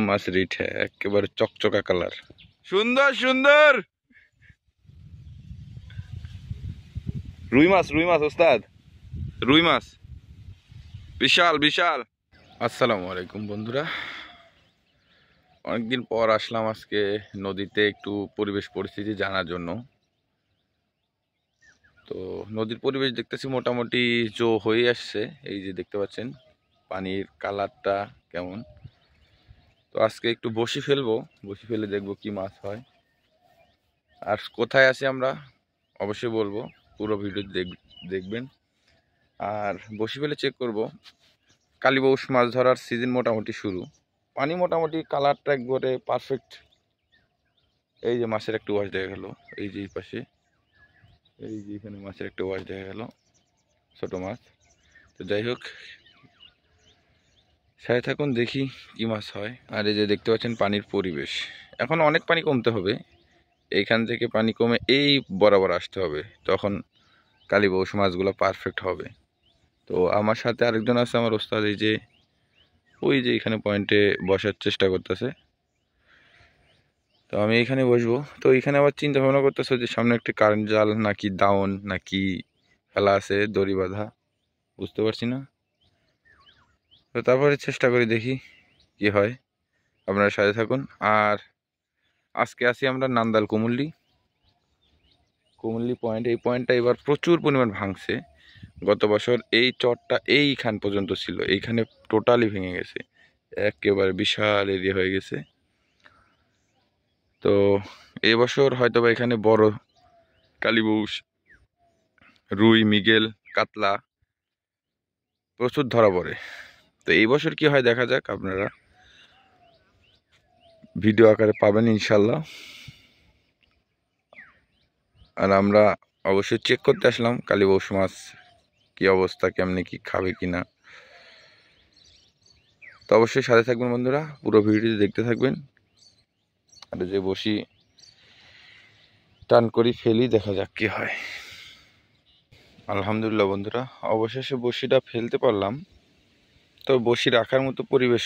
মাছ রিঠে একেবারে চকচকা কালার, সুন্দর সুন্দর রুই মাছ ওস্তাদ, রুই মাছ বিশাল বিশাল। আসসালামু আলাইকুম বন্ধুরা, অনেকদিন পর আসলাম আজকে নদীতে একটু পরিবেশ পরিস্থিতি জানার জন্য। তো নদীর পরিবেশ দেখতেছি মোটামুটি জো হয়ে আসছে, এই যে দেখতে পাচ্ছেন পানির কালারটা কেমন। তো আজকে একটু বসি ফেলবো, বসি ফেলে দেখবো কি মাছ হয়। আর কোথায় আছি আমরা অবশ্যই বলবো, পুরো ভিডিও দেখবেন। আর বসি ফেলে চেক করব। কালীবাউস মাছ ধরার সিজন মোটামুটি শুরু, পানি মোটামুটি কালারটা একবারে পারফেক্ট। এই যে মাছের একটা ওয়াশ দেখা গেল, এই যে এই পাশে, এই যে এখানে মাছের একটা ওয়াশ দেখা গেল, ছোট মাছ। তো যাই হোক, সাথে থাকুন দেখি কি মাছ হয়। আর এই যে দেখতে পাচ্ছেন পানির পরিবেশ, এখন অনেক পানি কমতে হবে, এইখান থেকে পানি কমে এই বরাবর আসতে হবে, তখন কালীবাউস মাছগুলো পারফেক্ট হবে। তো আমার সাথে আরেকজন আছে আমার ওস্তাদ, এই যে ওই যে এখানে পয়েন্টে বসার চেষ্টা করতেছে। তো আমি এখানে বসবো। তো এখানে আবার চিন্তা ভাবনা করতেছে যে সামনে একটি কারেন্ট জাল নাকি দাউন নাকি ফেলা আছে, দড়ি বাঁধা, বুঝতে পারছি না। তো তারপরে চেষ্টা করি দেখি কি হয়, আপনারা সাথে থাকুন। আর আজকে আসি আমরা নান্দাল কুমুল্লি পয়েন্ট। এই পয়েন্টটা এবার প্রচুর পরিমাণ ভাঙছে। গত বছর এই চরটা এইখান পর্যন্ত ছিল, এইখানে টোটালি ভেঙে গেছে, একেবারে বিশাল এরিয়া হয়ে গেছে। তো এবছর হয়তো বা এখানে বড় কালীবাউস, রুই, মৃগেল, কাতলা প্রচুর ধরা পড়ে। তো এই বছর কি হয় দেখা যাক, আপনারা ভিডিও আকারে পাবেন ইনশাল্লাহ। আর আমরা অবশ্যই চেক করতে আসলাম কালীবাউস মাছ কি অবস্থা, কেমনি কি খাবে কিনা। তো অবশ্যই সাথে থাকবেন বন্ধুরা, পুরো ভিডিওটি দেখতে থাকবেন। আর যে বসি টান করি ফেলি, দেখা যাক কি হয়। আলহামদুলিল্লাহ বন্ধুরা, অবশেষে বসিটা ফেলতে পারলাম। তো বসি রাখার মতো পরিবেশ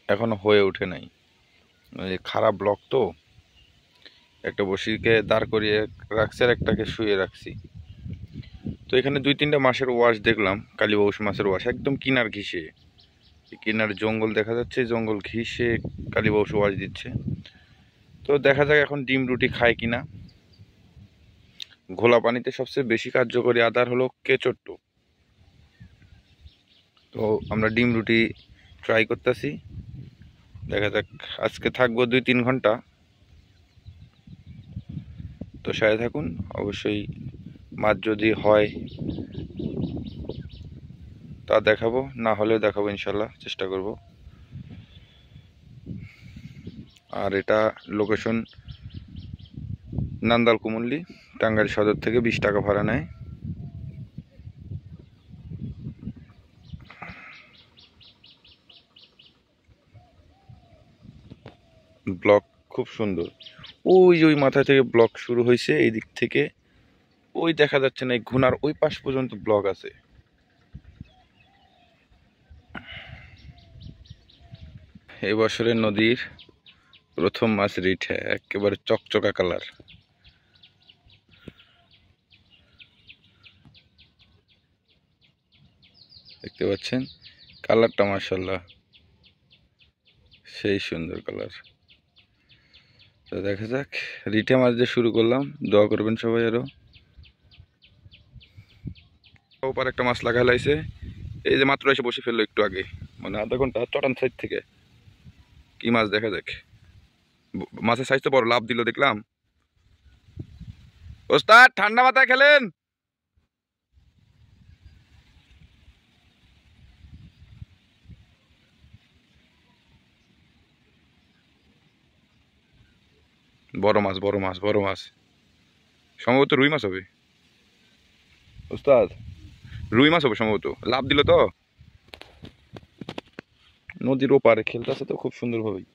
এখনো হয়ে ওঠে নাই, খারাপ ব্লক। তো একটা বসিকে দাঁড় করিয়ে রাখছি আর একটাকে শুয়ে রাখছি। তো এখানে 2-3টা মাছের ওয়াশ দেখলাম, কালীবাউস মাছের ওয়াশ একদম কিনার ঘিসে, কিনার জঙ্গল দেখা যাচ্ছে, জঙ্গল ঘিসে কালীবাউস ওয়াশ দিচ্ছে। তো দেখা যাক এখন ডিম রুটি খায় কিনা। ঘোলা পানিতে সবচেয়ে বেশি কার্যকরী আধার হলো কেঁচোর টোপ। তো আমরা ডিম রুটি ট্রাই করতেছি, দেখা যাক। আজকে থাকবো 2-3 ঘন্টা, তো সাথে থাকুন। অবশ্যই মাছ যদি হয় তা দেখাবো, না হলেও দেখাবো ইনশাল্লাহ, চেষ্টা করব। আর এটা লোকেশন নান্দাল কুমুল্লি, টাঙ্গাইল সদর থেকে 20 টাকা ভাড়া নেয়। ব্লক খুব সুন্দর, ওই মাথা থেকে ব্লক শুরু হয়েছে, এই দিক থেকে ওই দেখা যাচ্ছে না, এই ঘুনার ওই পাশ পর্যন্ত ব্লক আছে। এই বছরের নদীর প্রথম মাছ রিঠে, একেবারে চকচকা কালার। দেখতে পাচ্ছেন কালারটা, মাশাআল্লাহ সেই সুন্দর কালার। তো দেখা যাক, রিঠে মাছ দিয়ে শুরু করলাম, দোয়া করবেন সবাই। আরো ওপার একটা মাছ লাগা লাইছে, এই যে মাত্র এসে বসে ফেললো একটু আগে, মানে আধা ঘন্টা চটান সাইড থেকে। কি মাছ দেখা যাক, মাছের সাইজ তো বড়, লাভ দিল দেখলাম। ওস্তাদ ঠান্ডা মাথায় খেলেন। বড় মাছ বড় মাছ বড় মাছ, সম্ভবত রুই মাছ হবে ওস্তাদ, রুই মাছ হবে সম্ভবত, লাভ দিল তো। নদীর ওপারে খেলতেছে তো খুব সুন্দরভাবেই,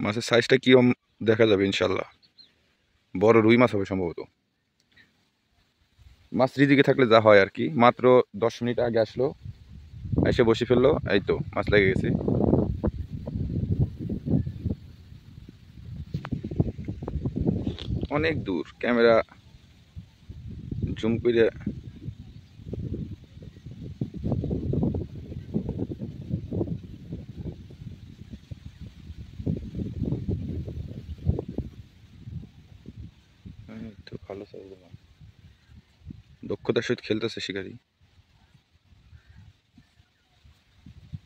মাছের সাইজটা কি দেখা যাবে ইনশাল্লাহ। বড় রুই মাছ হবে সম্ভবত। মাছ রিদিকে থাকলে যা হয় আর কি। মাত্র 10 মিনিট আগে আসলো, এসে বসে ফেললো, এই তো মাছ লেগে গেছে। অনেক দূর, ক্যামেরা জুম করে তো ভালো সাইজের মাছ, দক্ষতার সহিত খেলতেছে শিকারি।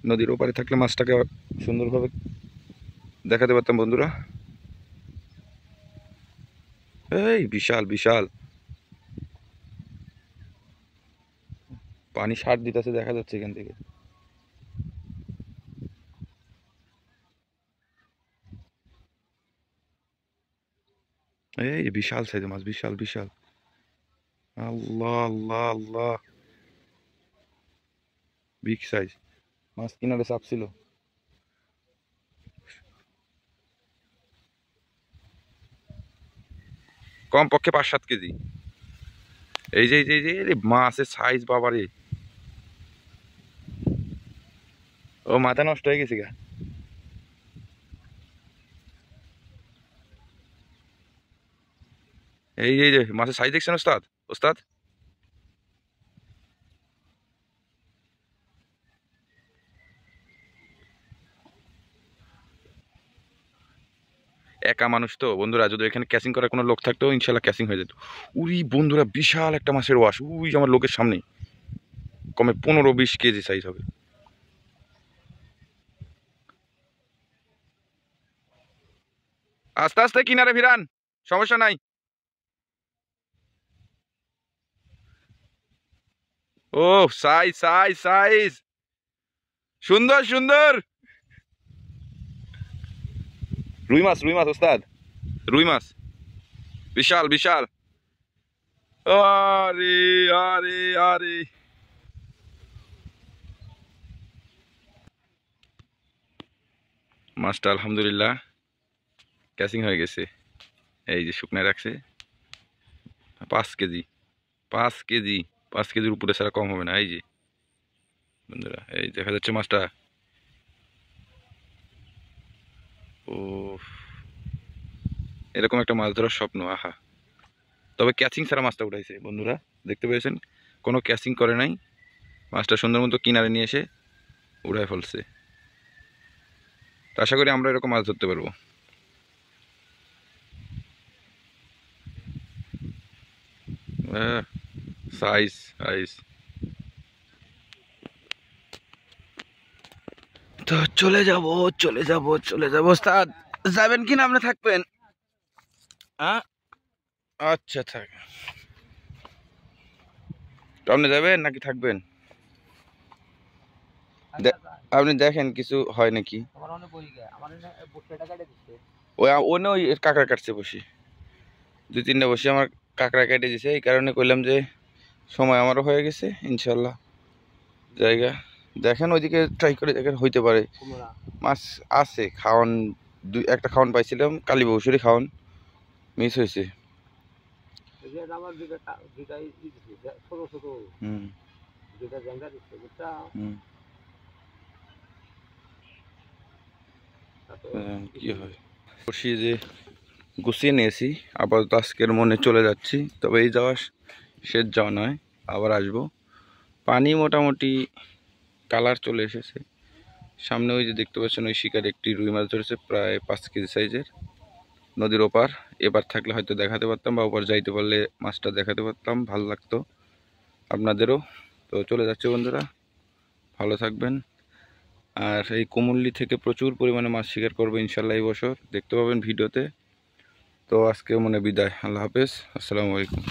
নদীর ওপারে থাকলে মাছটাকে সুন্দরভাবে দেখাতে পারতাম বন্ধুরা। এই বিশাল বিশাল পানি সার দিতেছে, দেখা যাচ্ছে এখান থেকে। এই বিশাল সাইজের মাছ, বিশাল বিশাল। আল্লাহ আল্লাহ আল্লাহ, বিগ সাইজ মাছ কিনারে চাপ ছিল। কম পক্ষে 5-7 কেজি। এই যে এই যে মাছের সাইজ বাবারে, ও মাথা নষ্ট হয়ে গেছে গা। এই যে মাছের সাইজ দেখছেন ওস্তাদ? ওস্তাদ একা মানুষ তো বন্ধুরা, যদি এখানে ক্যাচিং করার কোনো লোক থাকতো ইনশাল্লাহ ক্যাচিং হয়ে যেত। উরি বন্ধুরা বিশাল একটা মাছের ওয়াশ, উই আমার লোকের সামনে, কমে 15-20 কেজি সাইজ হবে। আস্তে আস্তে কিনারে ফিরান, সমস্যা নাই। ও সাইজ সাইজ সাইজ, সুন্দর সুন্দর। রুই মাছ ওস্তাদ, রুই মাছ বিশাল বিশাল। আরে আরে আরে, মাছটা আলহামদুলিল্লাহ ক্যাচিং হয়ে গেছে। এই যে শুকনায় রাখছে, 5 কেজি 5 কেজি 5 কেজির উপরে ছাড়া কম হবে না। এই যে বন্ধুরা এই দেখা যাচ্ছে মাছটা। ও এরকম একটা মাছ ধরার স্বপ্ন, আহা। তবে ক্যাচিং ছাড়া মাছটা উঠাইছে বন্ধুরা, দেখতে পেয়েছেন, কোনো ক্যাচিং করে নাই। মাছটা সুন্দর মতো কিনারে নিয়ে এসে উড়ায় ফেলছে। আশা করি আমরা এরকম মাছ ধরতে পারবো। Size size. তো চলে যাব চলে যাব চলে যাব। ওস্তাদ যাবেন কিনা, আপনি থাকবেন? হ্যাঁ আচ্ছা থাক, আপনি যাবেন নাকি থাকবেন? আপনি দেখেন কিছু হয় নাকি। ওই ওই কাঁকড়া কাটছে বসি, 2-3টা বসে আমার কাঁকড়া কেটে দিছে। এই কারণে কইলাম যে সময় আমারও হয়ে গেছে, ইনশাল্লাহ জায়গা দেখেন ওইদিকে ট্রাই করে দেখেন, হইতে পারে মাছ আছে। খাওয়ান একটা খাওয়ান পাইছিলাম, কালী বৌসুরি খাওয়ান মিস হয়েছে। কি হয় বসিয়ে যে গুছিয়ে নিয়েছি, আপাতত আজকের মনে চলে যাচ্ছি। তবে এই যাওয়া শেষ যাওয়া নয়, আবার আসবো। পানি মোটামুটি কালার চলে এসেছে। সামনে ওই যে দেখতে পাচ্ছেন ওই শিকারে একটি রুই মাছ ধরেছে, প্রায় 5 কেজি সাইজের। নদীর ওপার, এবার থাকলে হয়তো দেখাতে পারতাম, বা ওপার যাইতে পারলে মাছটা দেখাতে পারতাম, ভালো লাগতো আপনাদেরও। তো চলে যাচ্ছে বন্ধুরা, ভালো থাকবেন। আর এই কুমুল্লি থেকে প্রচুর পরিমাণে মাছ শিকার করবো ইনশাল্লাহ এই বছর, দেখতে পাবেন ভিডিওতে। তো আজকে মনে বিদায়, আল্লাহ হাফেজ, আসসালামু আলাইকুম।